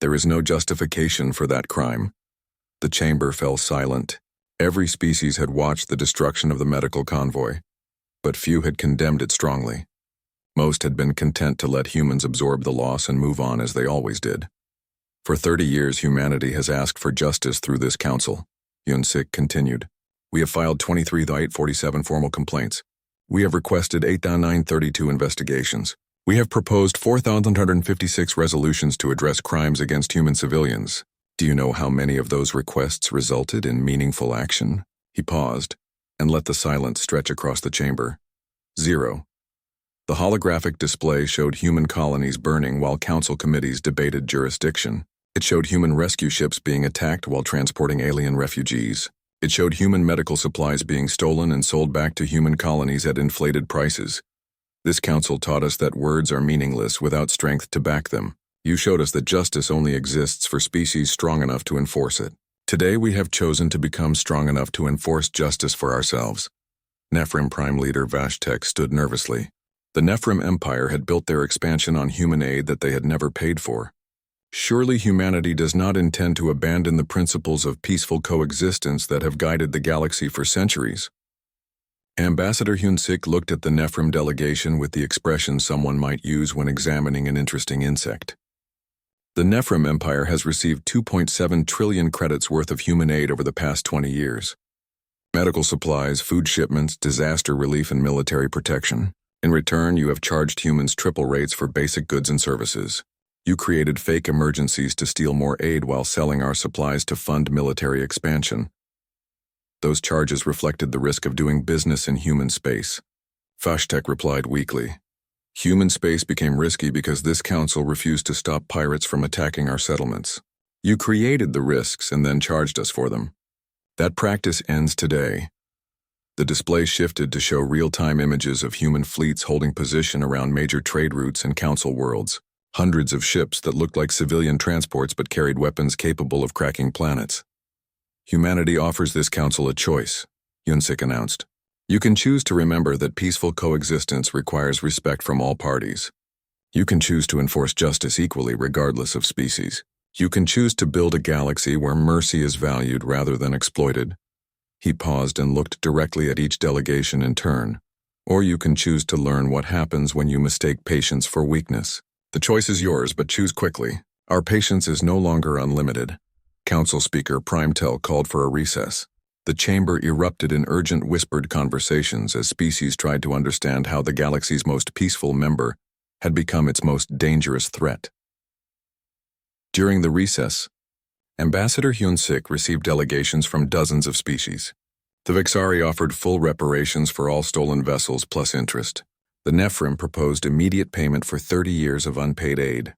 Speaker 1: There is no justification for that crime. The chamber fell silent. Every species had watched the destruction of the medical convoy, but few had condemned it strongly. Most had been content to let humans absorb the loss and move on as they always did. For 30 years, humanity has asked for justice through this council, Hyun-sik continued. We have filed 23,847 formal complaints. We have requested 8,932 investigations. We have proposed 4,156 resolutions to address crimes against human civilians. Do you know how many of those requests resulted in meaningful action? He paused and let the silence stretch across the chamber. 0. The holographic display showed human colonies burning while council committees debated jurisdiction. It showed human rescue ships being attacked while transporting alien refugees. It showed human medical supplies being stolen and sold back to human colonies at inflated prices. This council taught us that words are meaningless without strength to back them. You showed us that justice only exists for species strong enough to enforce it. Today we have chosen to become strong enough to enforce justice for ourselves. Nephrim Prime Leader Vashtek stood nervously. The Nephrim Empire had built their expansion on human aid that they had never paid for. Surely humanity does not intend to abandon the principles of peaceful coexistence that have guided the galaxy for centuries. Ambassador Hyun-sik looked at the Nephrim delegation with the expression someone might use when examining an interesting insect. The Nephrim Empire has received 2.7 trillion credits worth of human aid over the past 20 years. Medical supplies, food shipments, disaster relief, and military protection. In return, you have charged humans triple rates for basic goods and services. You created fake emergencies to steal more aid while selling our supplies to fund military expansion. Those charges reflected the risk of doing business in human space. Vashtek replied weakly. Human space became risky because this council refused to stop pirates from attacking our settlements. You created the risks and then charged us for them. That practice ends today. The display shifted to show real-time images of human fleets holding position around major trade routes and council worlds. Hundreds of ships that looked like civilian transports but carried weapons capable of cracking planets. Humanity offers this council a choice, Hyun-sik announced. You can choose to remember that peaceful coexistence requires respect from all parties. You can choose to enforce justice equally regardless of species. You can choose to build a galaxy where mercy is valued rather than exploited. He paused and looked directly at each delegation in turn. Or you can choose to learn what happens when you mistake patience for weakness. The choice is yours, but choose quickly. Our patience is no longer unlimited. Council Speaker Primetel called for a recess. The chamber erupted in urgent whispered conversations as species tried to understand how the galaxy's most peaceful member had become its most dangerous threat. During the recess, Ambassador Hyun-sik received delegations from dozens of species. The Vixari offered full reparations for all stolen vessels plus interest. The Nephrim proposed immediate payment for 30 years of unpaid aid.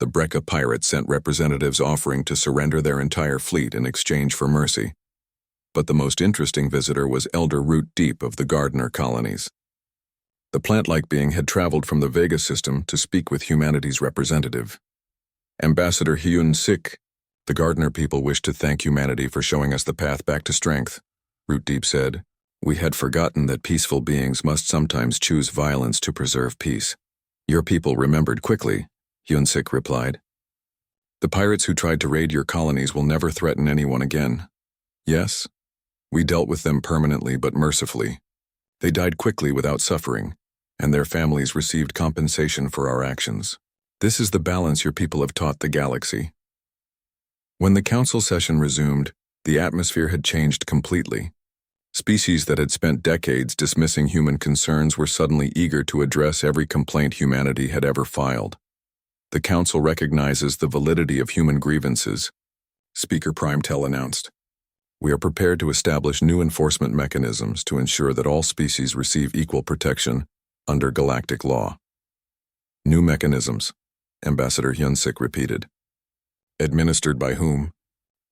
Speaker 1: The Brekka pirates sent representatives offering to surrender their entire fleet in exchange for mercy. But the most interesting visitor was Elder Root Deep of the Gardener colonies. The plant-like being had traveled from the Vega system to speak with humanity's representative. Ambassador Hyun-sik, the Gardener people wish to thank humanity for showing us the path back to strength, Root Deep said. We had forgotten that peaceful beings must sometimes choose violence to preserve peace. Your people remembered quickly, Hyun-sik replied. The pirates who tried to raid your colonies will never threaten anyone again. Yes, we dealt with them permanently but mercifully. They died quickly without suffering, and their families received compensation for our actions. This is the balance your people have taught the galaxy. When the council session resumed, the atmosphere had changed completely. Species that had spent decades dismissing human concerns were suddenly eager to address every complaint humanity had ever filed. The council recognizes the validity of human grievances, Speaker Primetel announced. We are prepared to establish new enforcement mechanisms to ensure that all species receive equal protection under galactic law. New mechanisms, Ambassador Hyun-sik repeated. Administered by whom?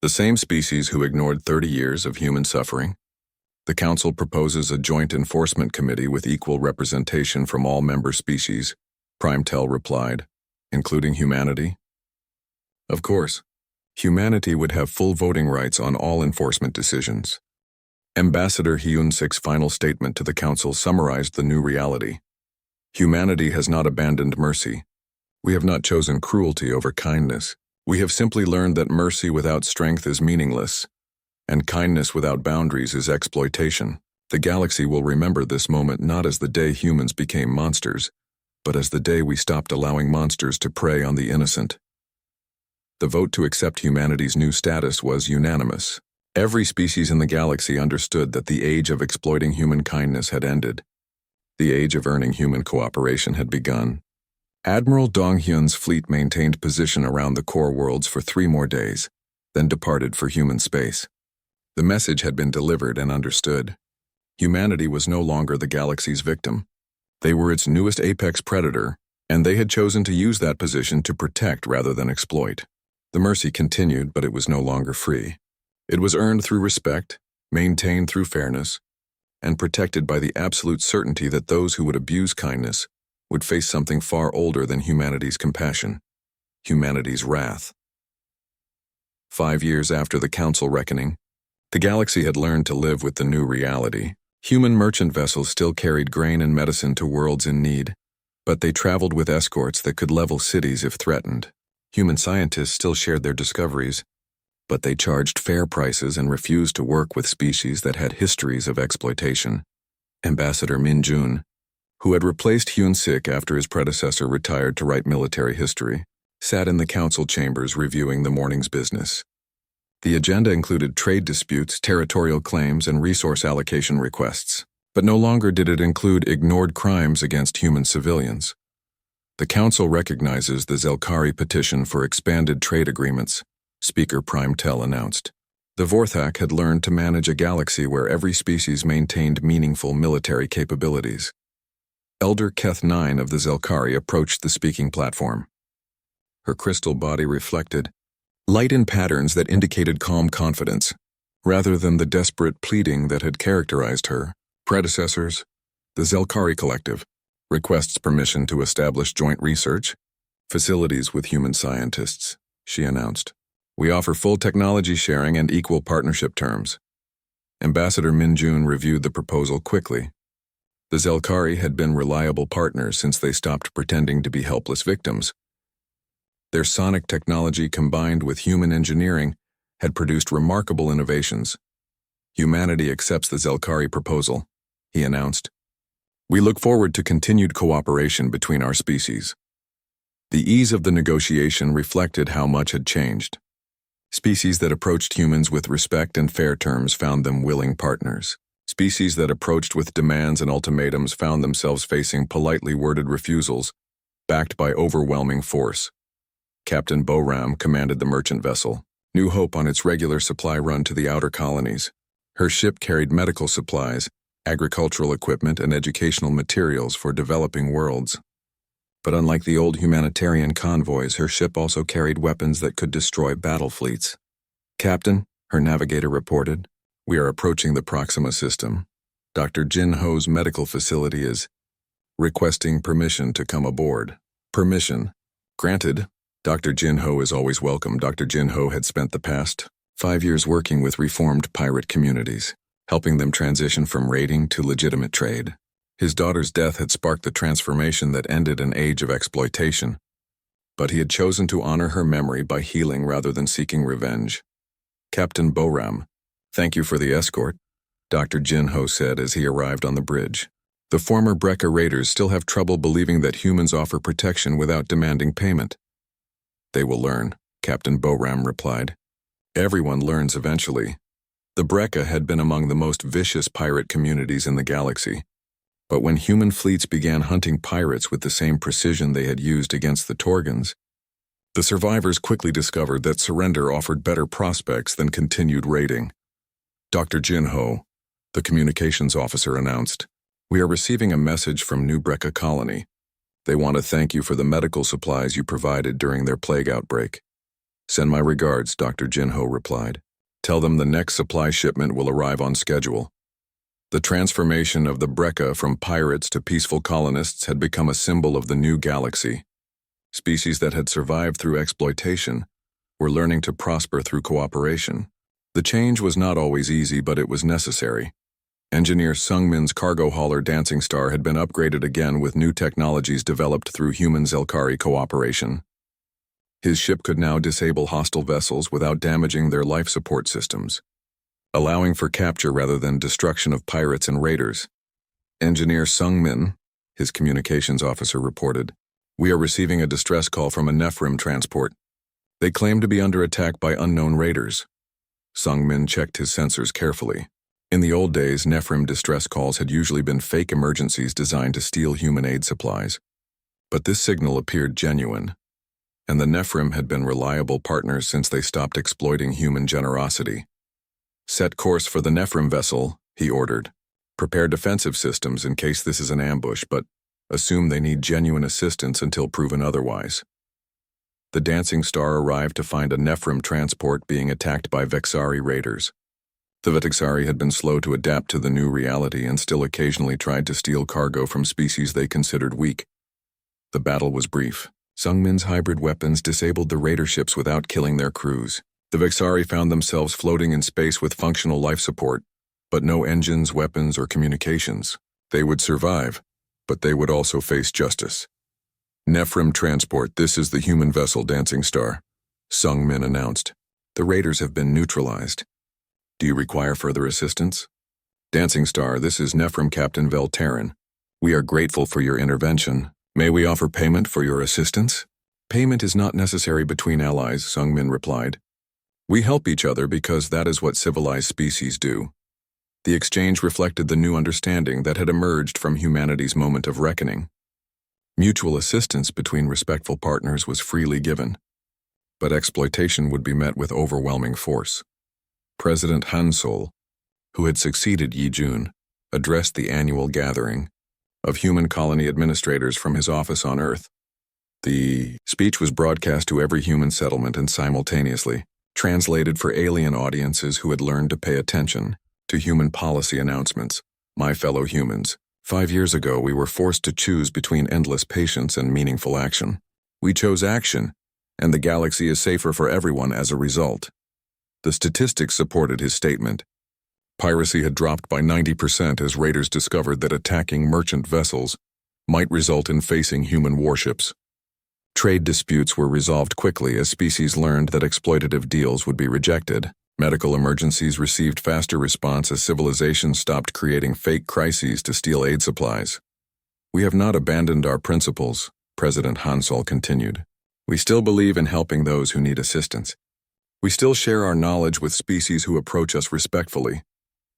Speaker 1: The same species who ignored 30 years of human suffering. The Council proposes a joint enforcement committee with equal representation from all member species, Primetel replied, including humanity. Of course, humanity would have full voting rights on all enforcement decisions. Ambassador Hyun-sik's final statement to the Council summarized the new reality. Humanity has not abandoned mercy. We have not chosen cruelty over kindness. We have simply learned that mercy without strength is meaningless, and kindness without boundaries is exploitation. The galaxy will remember this moment not as the day humans became monsters, but as the day we stopped allowing monsters to prey on the innocent. The vote to accept humanity's new status was unanimous. Every species in the galaxy understood that the age of exploiting human kindness had ended. The age of earning human cooperation had begun. Admiral Dong-hyun's fleet maintained position around the core worlds for 3 more days, then departed for human space. The message had been delivered and understood. Humanity was no longer the galaxy's victim. They were its newest apex predator, and they had chosen to use that position to protect rather than exploit. The mercy continued, but it was no longer free. It was earned through respect, maintained through fairness, and protected by the absolute certainty that those who would abuse kindness would face something far older than humanity's compassion, humanity's wrath. 5 years after the Council reckoning, the galaxy had learned to live with the new reality. Human merchant vessels still carried grain and medicine to worlds in need, but they traveled with escorts that could level cities if threatened. Human scientists still shared their discoveries, but they charged fair prices and refused to work with species that had histories of exploitation. Ambassador Min-jun, who had replaced Hyun-sik after his predecessor retired to write military history, sat in the council chambers reviewing the morning's business. The agenda included trade disputes, territorial claims, and resource allocation requests, but no longer did it include ignored crimes against human civilians. The council recognizes the Zelkari petition for expanded trade agreements, Speaker Primetel announced. The Vorthak had learned to manage a galaxy where every species maintained meaningful military capabilities. Elder Keth 9 of the Zelkari approached the speaking platform. Her crystal body reflected light in patterns that indicated calm confidence, rather than the desperate pleading that had characterized her predecessors. The Zelkari Collective requests permission to establish joint research facilities with human scientists, she announced. We offer full technology sharing and equal partnership terms. Ambassador Min-jun reviewed the proposal quickly. The Zelkari had been reliable partners since they stopped pretending to be helpless victims. Their sonic technology combined with human engineering had produced remarkable innovations. Humanity accepts the Zelkari proposal, he announced. We look forward to continued cooperation between our species. The ease of the negotiation reflected how much had changed. Species that approached humans with respect and fair terms found them willing partners. Species that approached with demands and ultimatums found themselves facing politely worded refusals, backed by overwhelming force. Captain Boram commanded the merchant vessel, New Hope, on its regular supply run to the outer colonies. Her ship carried medical supplies, agricultural equipment, and educational materials for developing worlds. But unlike the old humanitarian convoys, her ship also carried weapons that could destroy battle fleets. Captain, her navigator reported, we are approaching the Proxima system. Dr. Jin Ho's medical facility is requesting permission to come aboard. Permission. Granted. Dr. Jin Ho is always welcome. Dr. Jin Ho had spent the past 5 years working with reformed pirate communities, helping them transition from raiding to legitimate trade. His daughter's death had sparked the transformation that ended an age of exploitation, but he had chosen to honor her memory by healing rather than seeking revenge. Captain Boram, thank you for the escort, Dr. Jin Ho said as he arrived on the bridge. The former Brekka raiders still have trouble believing that humans offer protection without demanding payment. They will learn, Captain Boram replied. Everyone learns eventually. The Brekka had been among the most vicious pirate communities in the galaxy. But when human fleets began hunting pirates with the same precision they had used against the Torgans, the survivors quickly discovered that surrender offered better prospects than continued raiding. Dr. Jinho, the communications officer, announced, "We are receiving a message from New Brecca Colony. They want to thank you for the medical supplies you provided during their plague outbreak." "Send my regards," Dr. Jinho replied. "Tell them the next supply shipment will arrive on schedule." The transformation of the Brecca from pirates to peaceful colonists had become a symbol of the new galaxy. Species that had survived through exploitation were learning to prosper through cooperation. The change was not always easy, but it was necessary. Engineer Sungmin's cargo hauler Dancing Star had been upgraded again with new technologies developed through human-Zelkari cooperation. His ship could now disable hostile vessels without damaging their life support systems, allowing for capture rather than destruction of pirates and raiders. Engineer Sungmin, his communications officer, reported, "We are receiving a distress call from a Nephrim transport. They claim to be under attack by unknown raiders." Sungmin checked his sensors carefully. In the old days, Nephrim distress calls had usually been fake emergencies designed to steal human aid supplies. But this signal appeared genuine, and the Nephrim had been reliable partners since they stopped exploiting human generosity. "Set course for the Nephrim vessel," he ordered. "Prepare defensive systems in case this is an ambush, but assume they need genuine assistance until proven otherwise." The Dancing Star arrived to find a Nephrim transport being attacked by Vexari raiders. The Vexari had been slow to adapt to the new reality and still occasionally tried to steal cargo from species they considered weak. The battle was brief. Sungmin's hybrid weapons disabled the raider ships without killing their crews. The Vexari found themselves floating in space with functional life support, but no engines, weapons, or communications. They would survive, but they would also face justice. "Nephrim transport, this is the human vessel Dancing Star," Sungmin announced. "The raiders have been neutralized. Do you require further assistance?" "Dancing Star, this is Nephrim Captain Veltarin. We are grateful for your intervention. May we offer payment for your assistance?" "Payment is not necessary between allies," Sungmin replied. "We help each other because that is what civilized species do." The exchange reflected the new understanding that had emerged from humanity's moment of reckoning. Mutual assistance between respectful partners was freely given, but exploitation would be met with overwhelming force. President Hansol, who had succeeded Yi Jun, addressed the annual gathering of human colony administrators from his office on Earth. The speech was broadcast to every human settlement and simultaneously translated for alien audiences who had learned to pay attention to human policy announcements. "My fellow humans, 5 years ago we were forced to choose between endless patience and meaningful action. We chose action, and the galaxy is safer for everyone as a result." The statistics supported his statement. Piracy had dropped by 90% as raiders discovered that attacking merchant vessels might result in facing human warships. Trade disputes were resolved quickly as species learned that exploitative deals would be rejected. Medical emergencies received faster response as civilizations stopped creating fake crises to steal aid supplies. "We have not abandoned our principles," President Hansol continued. "We still believe in helping those who need assistance. We still share our knowledge with species who approach us respectfully.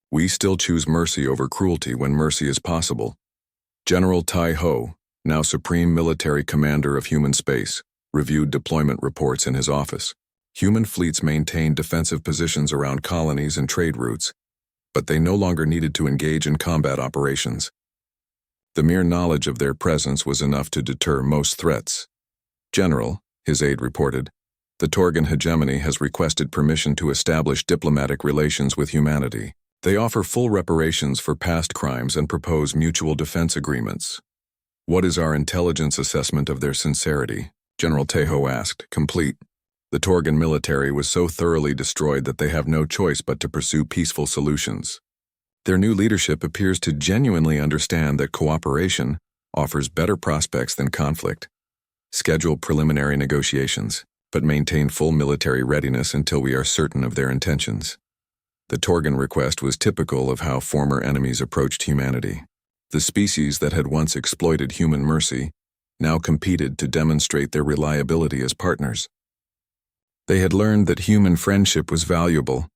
Speaker 1: We still choose mercy over cruelty when mercy is possible." General Tai Ho, now Supreme Military Commander of Human Space, reviewed deployment reports in his office. Human fleets maintained defensive positions around colonies and trade routes, but they no longer needed to engage in combat operations. The mere knowledge of their presence was enough to deter most threats. "General," his aide reported, "the Torgan hegemony has requested permission to establish diplomatic relations with humanity. They offer full reparations for past crimes and propose mutual defense agreements." "What is our intelligence assessment of their sincerity?" General Tejo asked. "Complete. The Torgan military was so thoroughly destroyed that they have no choice but to pursue peaceful solutions. Their new leadership appears to genuinely understand that cooperation offers better prospects than conflict. Schedule preliminary negotiations, but maintain full military readiness until we are certain of their intentions." The Torgan request was typical of how former enemies approached humanity. The species that had once exploited human mercy now competed to demonstrate their reliability as partners. They had learned that human friendship was valuable,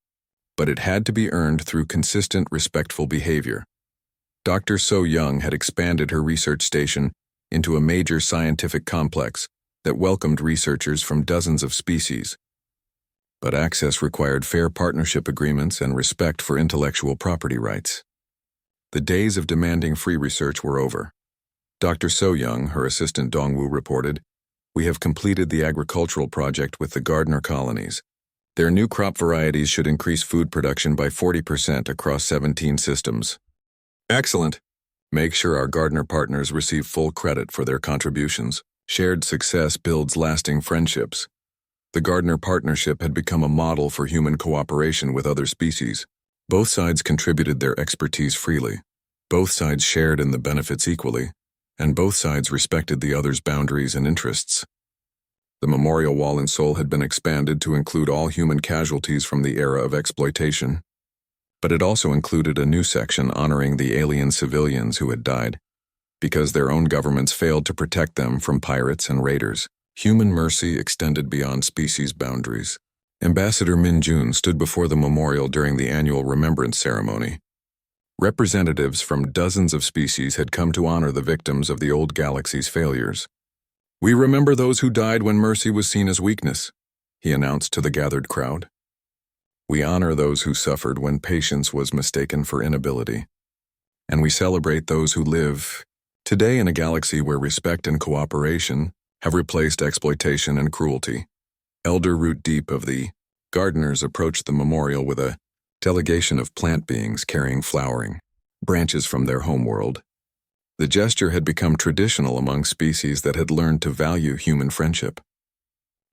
Speaker 1: but it had to be earned through consistent, respectful behavior. Dr. So Young had expanded her research station into a major scientific complex that welcomed researchers from dozens of species. But access required fair partnership agreements and respect for intellectual property rights. The days of demanding free research were over. Dr. So Young, her assistant Dongwoo, reported, "We have completed the agricultural project with the Gardner colonies. Their new crop varieties should increase food production by 40% across 17 systems." Excellent. Make sure our Gardner partners receive full credit for their contributions. Shared success builds lasting friendships. The Gardner partnership had become a model for human cooperation with other species. Both sides contributed their expertise freely. Both sides shared in the benefits equally, and both sides respected the other's boundaries and interests. The memorial wall in Seoul had been expanded to include all human casualties from the era of exploitation, but it also included a new section honoring the alien civilians who had died, because their own governments failed to protect them from pirates and raiders. Human mercy extended beyond species boundaries. Ambassador Min Jun stood before the memorial during the annual remembrance ceremony. Representatives from dozens of species had come to honor the victims of the old galaxy's failures. "We remember those who died when mercy was seen as weakness," he announced to the gathered crowd. "We honor those who suffered when patience was mistaken for inability. And we celebrate those who live today in a galaxy where respect and cooperation have replaced exploitation and cruelty." Elder Root Deep of the Gardeners approached the memorial with a delegation of plant beings carrying flowering branches from their homeworld. The gesture had become traditional among species that had learned to value human friendship.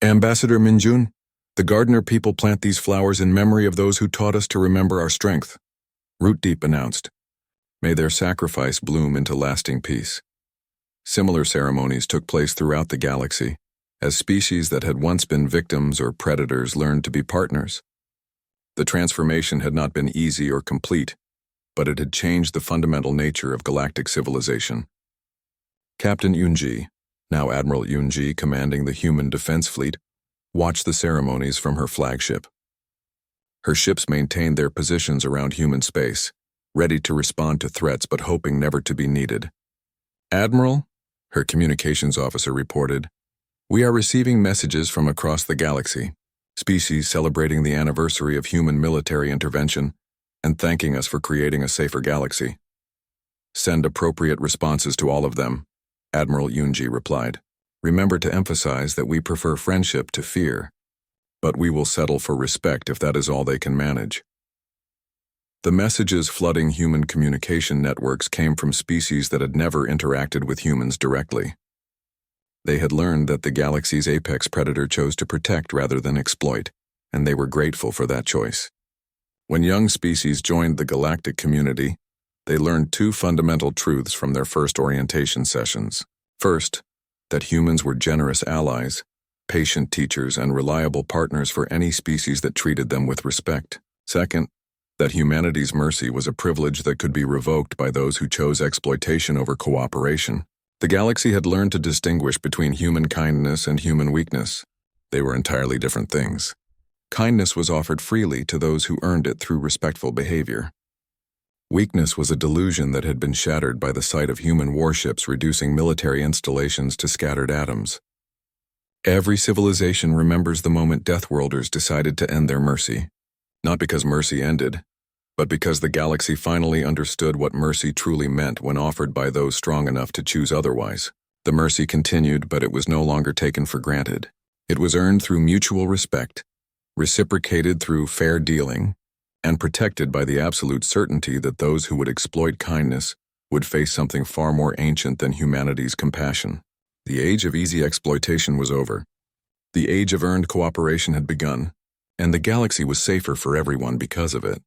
Speaker 1: "Ambassador Minjun, the Gardener people plant these flowers in memory of those who taught us to remember our strength," Root Deep announced. "May their sacrifice bloom into lasting peace." Similar ceremonies took place throughout the galaxy, as species that had once been victims or predators learned to be partners. The transformation had not been easy or complete, but it had changed the fundamental nature of galactic civilization. Captain Yunji, now Admiral Yunji commanding the Human Defense Fleet, watched the ceremonies from her flagship. Her ships maintained their positions around human space, ready to respond to threats but hoping never to be needed. "Admiral," her communications officer reported, "we are receiving messages from across the galaxy, species celebrating the anniversary of human military intervention and thanking us for creating a safer galaxy." "Send appropriate responses to all of them," Admiral Yunji replied. "Remember to emphasize that we prefer friendship to fear, but we will settle for respect if that is all they can manage." The messages flooding human communication networks came from species that had never interacted with humans directly. They had learned that the galaxy's apex predator chose to protect rather than exploit, and they were grateful for that choice. When young species joined the galactic community, they learned two fundamental truths from their first orientation sessions. First, that humans were generous allies, patient teachers, and reliable partners for any species that treated them with respect. Second, that humanity's mercy was a privilege that could be revoked by those who chose exploitation over cooperation. The galaxy had learned to distinguish between human kindness and human weakness. They were entirely different things. Kindness was offered freely to those who earned it through respectful behavior. Weakness was a delusion that had been shattered by the sight of human warships reducing military installations to scattered atoms. Every civilization remembers the moment Deathworlders decided to end their mercy. Not because mercy ended, but because the galaxy finally understood what mercy truly meant when offered by those strong enough to choose otherwise. The mercy continued, but it was no longer taken for granted. It was earned through mutual respect, reciprocated through fair dealing, and protected by the absolute certainty that those who would exploit kindness would face something far more ancient than humanity's compassion. The age of easy exploitation was over. The age of earned cooperation had begun, and the galaxy was safer for everyone because of it.